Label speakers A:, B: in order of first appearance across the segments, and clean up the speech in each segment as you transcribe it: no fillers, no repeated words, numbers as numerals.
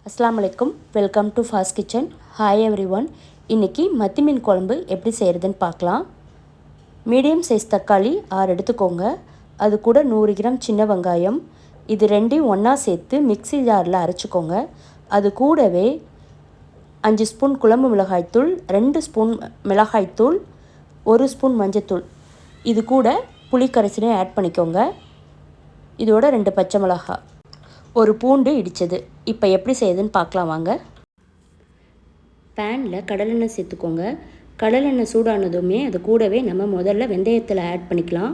A: அஸ்ஸலாமு அலைக்கும். Welcome to fast kitchen. Hi every one. இன்றைக்கி மத்தி மீன் குழம்பு எப்படி செய்கிறதுன்னு பார்க்கலாம். மீடியம் சைஸ் தக்காளி 6 எடுத்துக்கோங்க. அது கூட 100 கிராம் சின்ன வெங்காயம். இது ரெண்டையும் ஒன்றா சேர்த்து மிக்ஸி ஜாரில் அரைச்சிக்கோங்க. அது கூடவே 5 ஸ்பூன் குழம்பு மிளகாய்த்தூள், 2 ஸ்பூன் மிளகாய்த்தூள், 1 ஸ்பூன் மஞ்சத்தூள், இது கூட புளி கரைசலையும் ஆட் பண்ணிக்கோங்க. இதோட 2 பச்சை மிளகாய், ஒரு பூண்டு இடித்தது. இப்போ எப்படி செய்யுதுன்னு பார்க்கலாம் வாங்க. பேனில் கடலெண்ணெய் சேர்த்துக்கோங்க. கடலெண்ணெய் சூடானதுமே அது கூடவே நம்ம முதல்ல வெந்தயத்தில் ஆட் பண்ணிக்கலாம்.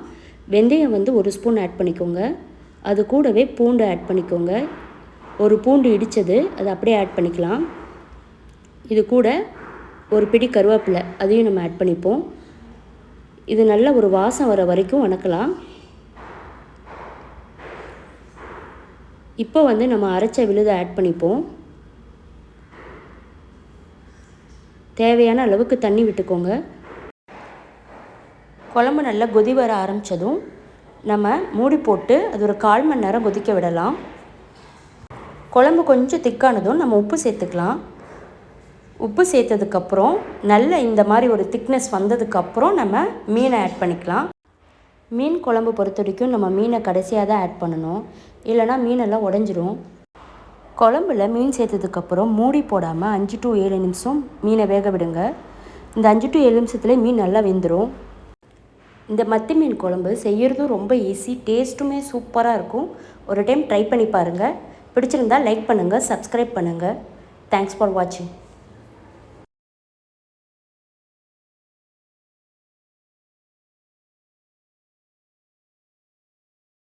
A: வெந்தயம் 1 ஸ்பூன் ஆட் பண்ணிக்கோங்க. அது கூடவே பூண்டு ஆட் பண்ணிக்கோங்க. ஒரு பூண்டு இடித்தது அது அப்படியே ஆட் பண்ணிக்கலாம். இது கூட ஒரு பிடி கருவேப்பிலை, அதையும் நம்ம ஆட் பண்ணிப்போம். இது நல்ல ஒரு வாசம் வர வரைக்கும் வணக்கலாம். இப்போ நம்ம அரைச்ச விழுதை ஆட் பண்ணிப்போம். தேவையான அளவுக்கு தண்ணி விட்டுக்கோங்க. குழம்பு நல்லா கொதி வர ஆரம்பித்ததும் நம்ம மூடி போட்டு அது ஒரு 1/4 மணி நேரம் கொதிக்க விடலாம். குழம்பு கொஞ்சம் திக்கானதும் நம்ம உப்பு சேர்த்துக்கலாம். உப்பு சேர்த்ததுக்கப்புறம் நல்ல இந்த மாதிரி ஒரு திக்னஸ் வந்ததுக்கப்புறம் நம்ம மீனை ஆட் பண்ணிக்கலாம். மீன் குழம்பு பொறுத்த வரைக்கும் நம்ம மீனை கடைசியாக தான் ஆட் பண்ணணும், இல்லைனா மீனெல்லாம் உடஞ்சிரும். குழம்புல மீன் சேர்த்ததுக்கப்புறம் மூடி போடாமல் 5 to 7 நிமிஷம் மீனை வேக விடுங்க. இந்த 5 to 7 நிமிஷத்துலேயே மீன் நல்லா வெந்துடும். இந்த மத்தி மீன் குழம்பு செய்கிறதும் ரொம்ப ஈஸி, டேஸ்ட்டுமே சூப்பராக இருக்கும். ஒரு டைம் ட்ரை பண்ணி பாருங்கள். பிடிச்சிருந்தால் லைக் பண்ணுங்கள், சப்ஸ்கிரைப் பண்ணுங்கள். தேங்க்ஸ் ஃபார் வாட்சிங்.